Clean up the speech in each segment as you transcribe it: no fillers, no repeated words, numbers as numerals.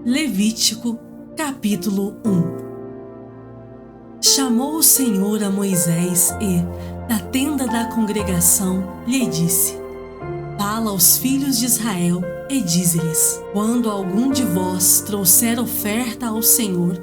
Levítico, capítulo 1. Chamou o Senhor a Moisés e, da tenda da congregação, lhe disse: Fala aos filhos de Israel e dize-lhes: Quando algum de vós trouxer oferta ao Senhor,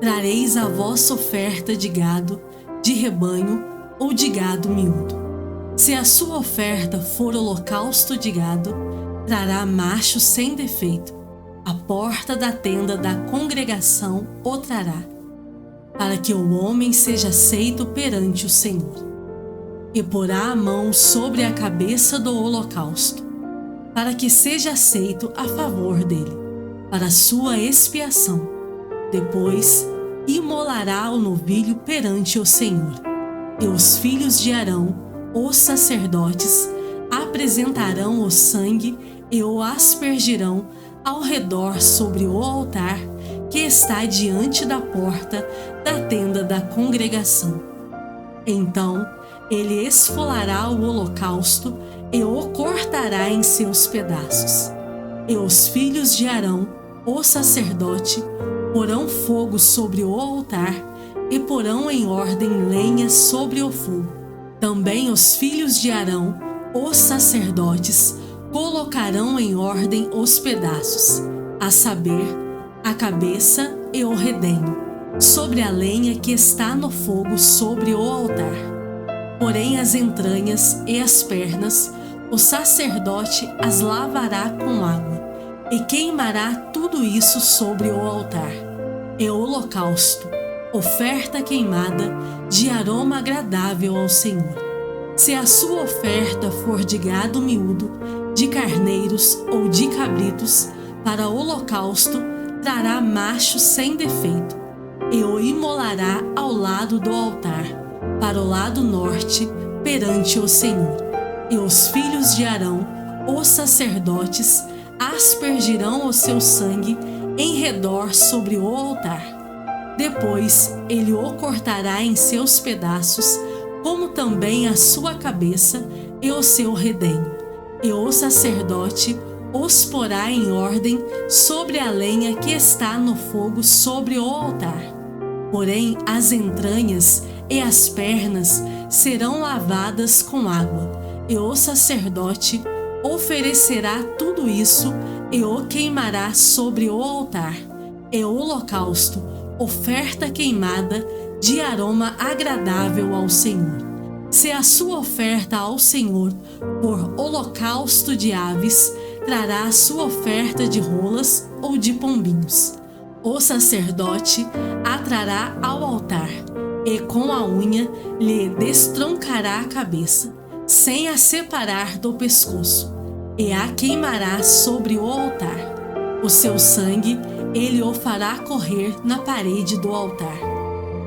trareis a vossa oferta de gado, de rebanho ou de gado miúdo. Se a sua oferta for holocausto de gado, trará macho sem defeito. A porta da tenda da congregação o trará, para que o homem seja aceito perante o Senhor. E porá a mão sobre a cabeça do holocausto, para que seja aceito a favor dele, para sua expiação. Depois imolará o novilho perante o Senhor. E os filhos de Arão, os sacerdotes, apresentarão o sangue e o aspergirão ao redor sobre o altar que está diante da porta da tenda da congregação. Então ele esfolará o holocausto e o cortará em seus pedaços. E os filhos de Arão, o sacerdote, porão fogo sobre o altar e porão em ordem lenha sobre o fogo. Também os filhos de Arão, os sacerdotes, colocarão em ordem os pedaços, a saber, a cabeça e o redenho, sobre a lenha que está no fogo sobre o altar. Porém as entranhas e as pernas, o sacerdote as lavará com água, e queimará tudo isso sobre o altar. E o holocausto, oferta queimada, de aroma agradável ao Senhor. Se a sua oferta for de gado miúdo, de carneiros ou de cabritos, para o holocausto, trará macho sem defeito, e o imolará ao lado do altar, para o lado norte, perante o Senhor. E os filhos de Arão, os sacerdotes, aspergirão o seu sangue em redor sobre o altar. Depois ele o cortará em seus pedaços, como também a sua cabeça e o seu redenho. E o sacerdote os porá em ordem sobre a lenha que está no fogo sobre o altar. Porém as entranhas e as pernas serão lavadas com água, e o sacerdote oferecerá tudo isso e o queimará sobre o altar. E o holocausto, oferta queimada, de aroma agradável ao Senhor. Se a sua oferta ao Senhor for holocausto de aves, trará a sua oferta de rolas ou de pombinhos. O sacerdote a trará ao altar, e com a unha lhe destroncará a cabeça, sem a separar do pescoço, e a queimará sobre o altar. O seu sangue ele o fará correr na parede do altar.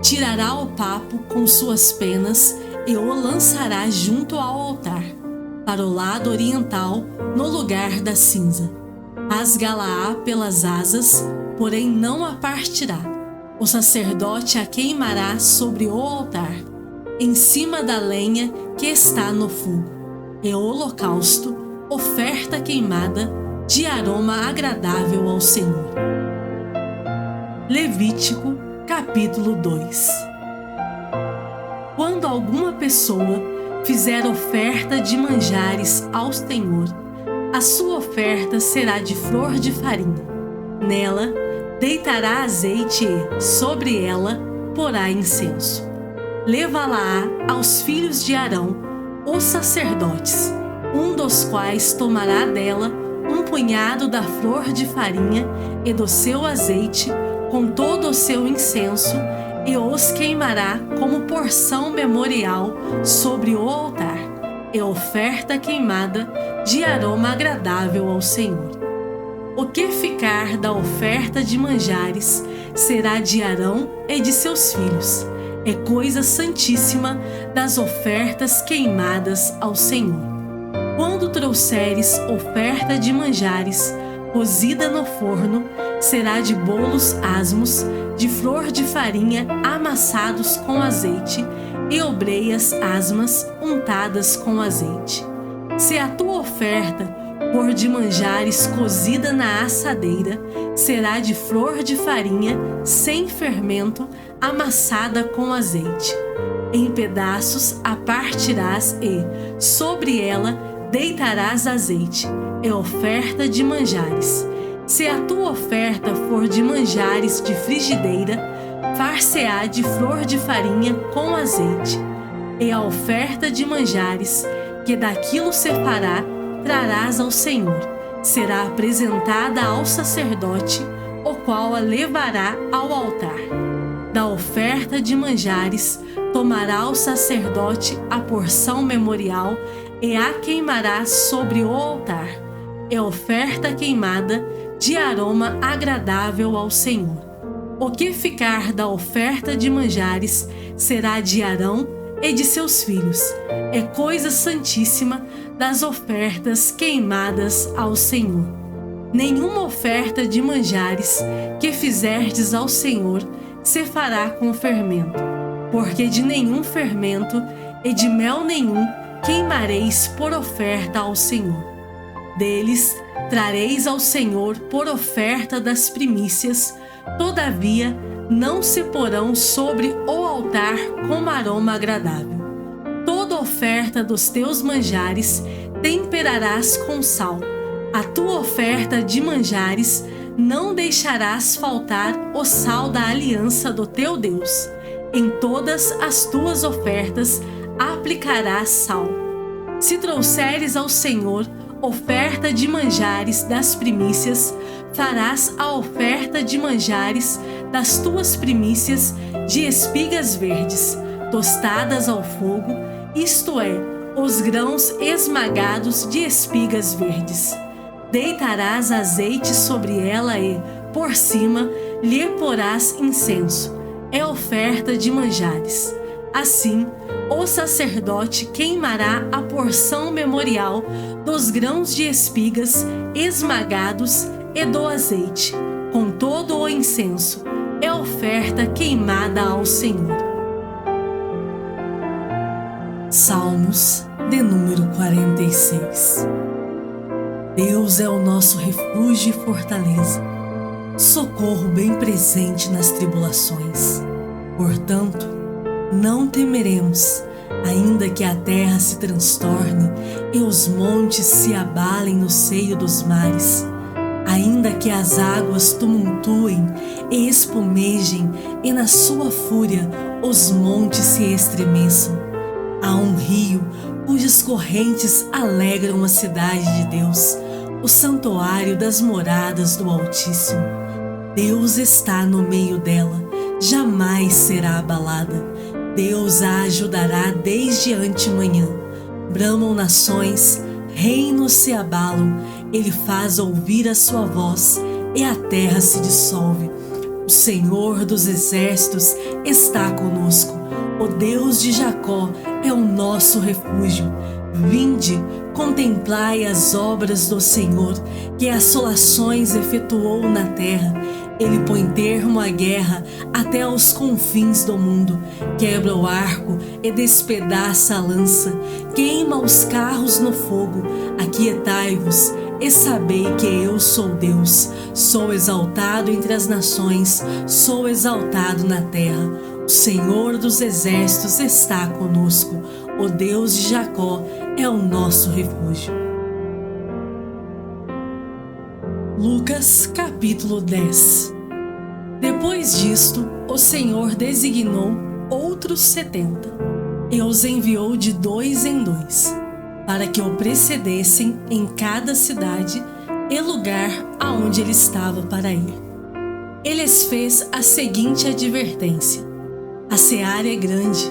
Tirará o papo com suas penas e o lançará junto ao altar, para o lado oriental, no lugar da cinza. Rasgá-la-á pelas asas, porém não a partirá. O sacerdote a queimará sobre o altar, em cima da lenha que está no fogo. E o holocausto, oferta queimada, de aroma agradável ao Senhor. Levítico, capítulo 2. Quando alguma pessoa fizer oferta de manjares ao Senhor, a sua oferta será de flor de farinha. Nela deitará azeite e, sobre ela, porá incenso. Levá-la-á aos filhos de Arão, os sacerdotes, um dos quais tomará dela um punhado da flor de farinha e do seu azeite, com todo o seu incenso, e os queimará como porção memorial sobre o altar, e oferta queimada de aroma agradável ao Senhor. O que ficar da oferta de manjares será de Arão e de seus filhos, é coisa santíssima das ofertas queimadas ao Senhor. Quando trouxeres oferta de manjares, cozida no forno, será de bolos asmos, de flor de farinha amassados com azeite, e obreias asmas untadas com azeite. Se a tua oferta for de manjares cozida na assadeira, será de flor de farinha, sem fermento, amassada com azeite. Em pedaços a partirás e, sobre ela, deitarás azeite. É oferta de manjares. Se a tua oferta for de manjares de frigideira, far-se-á de flor de farinha com azeite. E a oferta de manjares, que daquilo se fará, trarás ao Senhor. Será apresentada ao sacerdote, o qual a levará ao altar. Da oferta de manjares, tomará o sacerdote a porção memorial e a queimará sobre o altar. É oferta queimada de aroma agradável ao Senhor. O que ficar da oferta de manjares será de Arão e de seus filhos. É coisa santíssima das ofertas queimadas ao Senhor. Nenhuma oferta de manjares que fizerdes ao Senhor se fará com fermento, porque de nenhum fermento e de mel nenhum queimareis por oferta ao Senhor. Deles trareis ao Senhor por oferta das primícias, todavia não se porão sobre o altar como aroma agradável. Toda oferta dos teus manjares temperarás com sal. A tua oferta de manjares não deixarás faltar o sal da aliança do teu Deus. Em todas as tuas ofertas aplicarás sal. Se trouxeres ao Senhor oferta de manjares das primícias, farás a oferta de manjares das tuas primícias de espigas verdes, tostadas ao fogo, isto é, os grãos esmagados de espigas verdes. Deitarás azeite sobre ela e, por cima, lhe porás incenso. É oferta de manjares. Assim, o sacerdote queimará a porção memorial dos grãos de espigas esmagados e do azeite, com todo o incenso. É oferta queimada ao Senhor. Salmos de número 46. Deus é o nosso refúgio e fortaleza, socorro bem presente nas tribulações. Portanto, não temeremos, ainda que a terra se transtorne e os montes se abalem no seio dos mares, ainda que as águas tumultuem e espumejem e na sua fúria os montes se estremeçam. Há um rio cujas correntes alegram a cidade de Deus, o santuário das moradas do Altíssimo. Deus está no meio dela, jamais será abalada. Deus a ajudará desde antemanhã. Bramam nações, reinos se abalam, ele faz ouvir a sua voz e a terra se dissolve. O Senhor dos exércitos está conosco. O Deus de Jacó é o nosso refúgio. Vinde, contemplai as obras do Senhor, que assolações efetuou na terra. Ele põe termo à guerra até aos confins do mundo, quebra o arco e despedaça a lança, queima os carros no fogo. Aquietai-vos e sabei que eu sou Deus. Sou exaltado entre as nações, sou exaltado na terra. O Senhor dos exércitos está conosco. O Deus de Jacó é o nosso refúgio. Lucas capítulo 10. Depois disto, o Senhor designou outros 70 e os enviou de 2 em 2, para que o precedessem em cada cidade e lugar aonde ele estava para ir. Ele lhes fez a seguinte advertência: a seara é grande,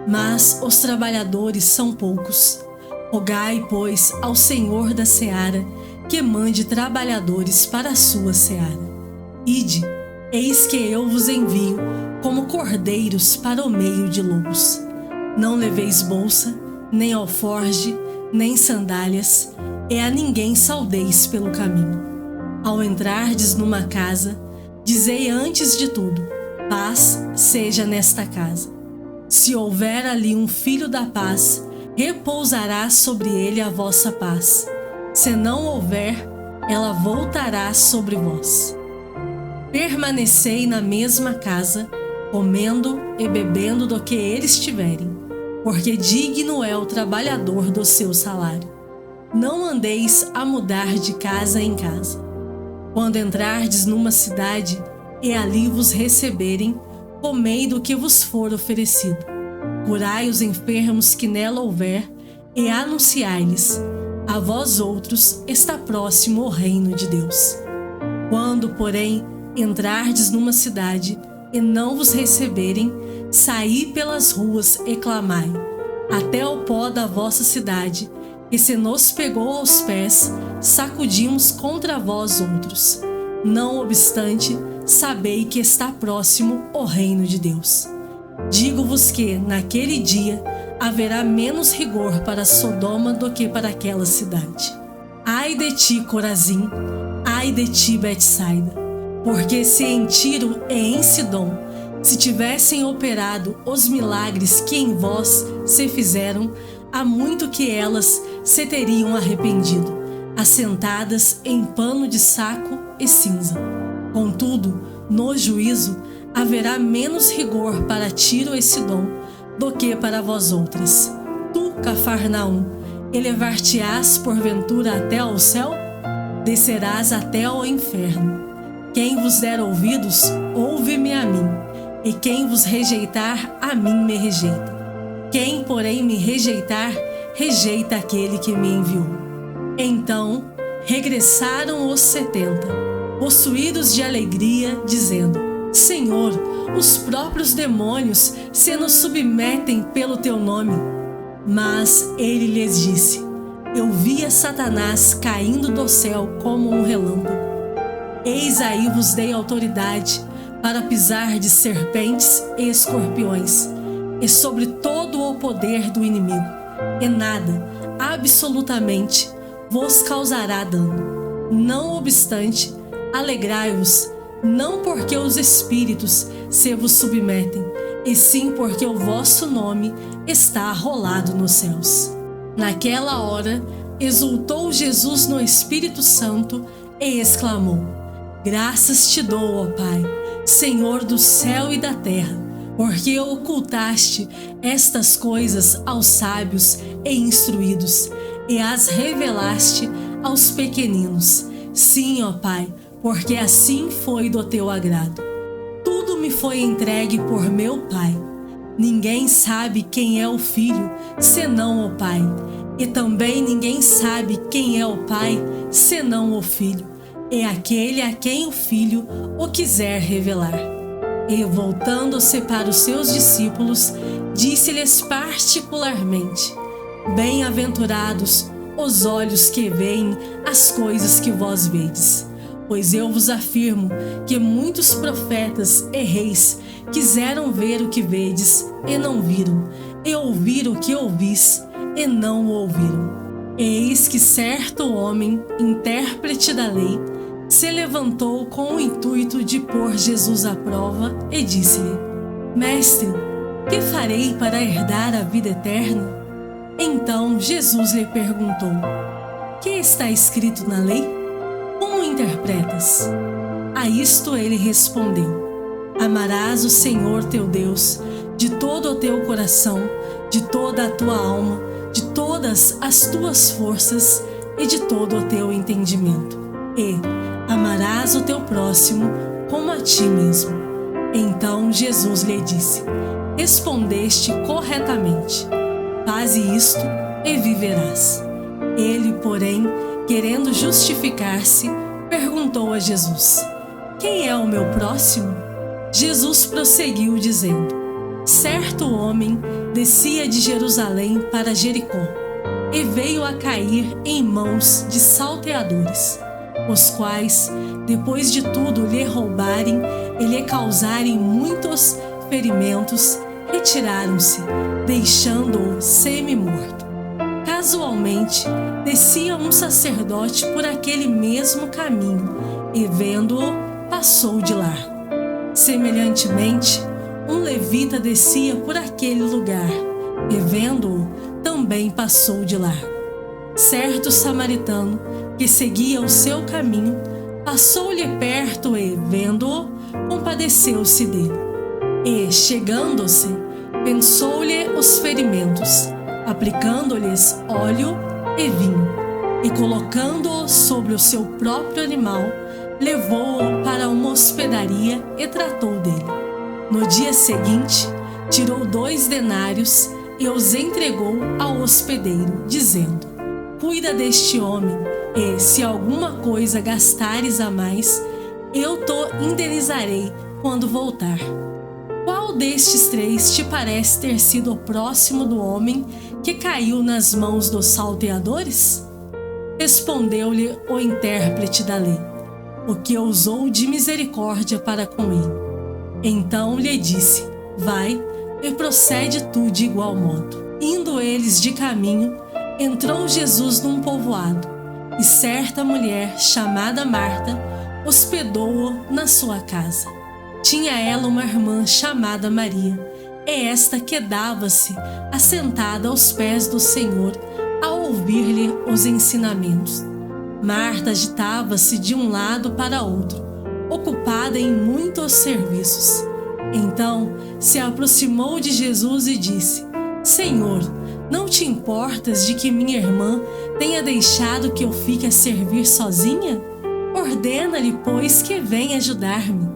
mas os trabalhadores são poucos. Rogai, pois, ao Senhor da seara que mande trabalhadores para a sua seara. Ide, eis que eu vos envio como cordeiros para o meio de lobos. Não leveis bolsa, nem alforge, nem sandálias, e a ninguém saudeis pelo caminho. Ao entrardes numa casa, dizei antes de tudo: paz seja nesta casa. Se houver ali um filho da paz, repousará sobre ele a vossa paz. Se não houver, ela voltará sobre vós. Permanecei na mesma casa, comendo e bebendo do que eles tiverem, porque digno é o trabalhador do seu salário. Não andeis a mudar de casa em casa. Quando entrardes numa cidade e ali vos receberem, comei do que vos for oferecido. Curai os enfermos que nela houver e anunciai-lhes: a vós outros está próximo o reino de Deus. Quando, porém, entrardes numa cidade e não vos receberem, saí pelas ruas e clamai, até o pó da vossa cidade, que se nos pegou aos pés, sacudimos contra vós outros. Não obstante, sabei que está próximo o reino de Deus. Digo-vos que, naquele dia, haverá menos rigor para Sodoma do que para aquela cidade. Ai de ti, Corazim! Ai de ti, Betsaida! Porque se em Tiro e em Sidom se tivessem operado os milagres que em vós se fizeram, há muito que elas se teriam arrependido, assentadas em pano de saco e cinza. Contudo, no juízo, haverá menos rigor para Tiro e Sidom do que para vós outras. Tu, Cafarnaum, elevar-te-ás porventura até ao céu? Descerás até ao inferno. Quem vos der ouvidos, ouve-me a mim, e quem vos rejeitar, a mim me rejeita. Quem, porém, me rejeitar, rejeita aquele que me enviou. Então regressaram os 70, possuídos de alegria, dizendo: Senhor, os próprios demônios se nos submetem pelo teu nome. Mas ele lhes disse: Eu via Satanás caindo do céu como um relâmpago. Eis aí vos dei autoridade para pisar de serpentes e escorpiões, e sobre todo o poder do inimigo, e nada, absolutamente, vos causará dano. Não obstante, alegrai-vos, não porque os espíritos se vos submetem, e sim porque o vosso nome está arrolado nos céus. Naquela hora, exultou Jesus no Espírito Santo e exclamou: Graças te dou, ó Pai, Senhor do céu e da terra, porque ocultaste estas coisas aos sábios e instruídos, e as revelaste aos pequeninos. Sim, ó Pai, porque assim foi do teu agrado. Tudo me foi entregue por meu Pai. Ninguém sabe quem é o Filho, senão o Pai, e também ninguém sabe quem é o Pai, senão o Filho, e aquele a quem o Filho o quiser revelar. E, voltando-se para os seus discípulos, disse-lhes particularmente: Bem-aventurados os olhos que veem as coisas que vós vedes. Pois eu vos afirmo que muitos profetas e reis quiseram ver o que vedes e não viram, e ouvir o que ouvis e não o ouviram. Eis que certo homem, intérprete da lei, se levantou com o intuito de pôr Jesus à prova e disse-lhe: Mestre, que farei para herdar a vida eterna? Então Jesus lhe perguntou: Que está escrito na lei? Como interpretas? A isto ele respondeu: Amarás o Senhor teu Deus de todo o teu coração, de toda a tua alma, de todas as tuas forças e de todo o teu entendimento. E amarás o teu próximo como a ti mesmo. Então Jesus lhe disse: Respondeste corretamente. Faze isto e viverás. Ele, porém, querendo justificar-se, perguntou a Jesus: Quem é o meu próximo? Jesus prosseguiu dizendo: Certo homem descia de Jerusalém para Jericó e veio a cair em mãos de salteadores, os quais, depois de tudo lhe roubarem e lhe causarem muitos ferimentos, retiraram-se, deixando-o semi-morto. Casualmente, descia um sacerdote por aquele mesmo caminho e, vendo-o, passou de lá. Semelhantemente, um levita descia por aquele lugar e, vendo-o, também passou de lá. certo samaritano que seguia o seu caminho passou-lhe perto e, vendo-o, compadeceu-se dele. E, chegando-se, pensou-lhe os ferimentos, aplicando-lhes óleo e vinho, e colocando-o sobre o seu próprio animal, levou-o para uma hospedaria e tratou dele. No dia seguinte, tirou 2 denários e os entregou ao hospedeiro, dizendo: Cuida deste homem, e se alguma coisa gastares a mais, eu te indenizarei quando voltar. Qual destes 3 te parece ter sido o próximo do homem que caiu nas mãos dos salteadores? Respondeu-lhe o intérprete da lei, o que usou de misericórdia para com ele. Então lhe disse: Vai e procede tu de igual modo. Indo eles de caminho, entrou Jesus num povoado, e certa mulher, chamada Marta, hospedou-o na sua casa. Tinha ela uma irmã chamada Maria, e esta quedava-se assentada aos pés do Senhor, a ouvir-lhe os ensinamentos. Marta agitava-se de um lado para outro, ocupada em muitos serviços. Então se aproximou de Jesus e disse: Senhor, não te importas de que minha irmã tenha deixado que eu fique a servir sozinha? Ordena-lhe, pois, que venha ajudar-me.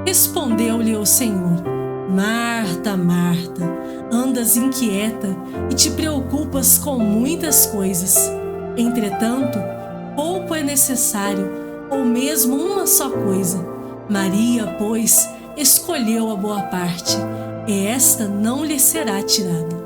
Respondeu-lhe o Senhor: Marta, Marta, andas inquieta e te preocupas com muitas coisas. Entretanto, pouco é necessário, ou mesmo uma só coisa. Maria, pois, escolheu a boa parte, e esta não lhe será tirada.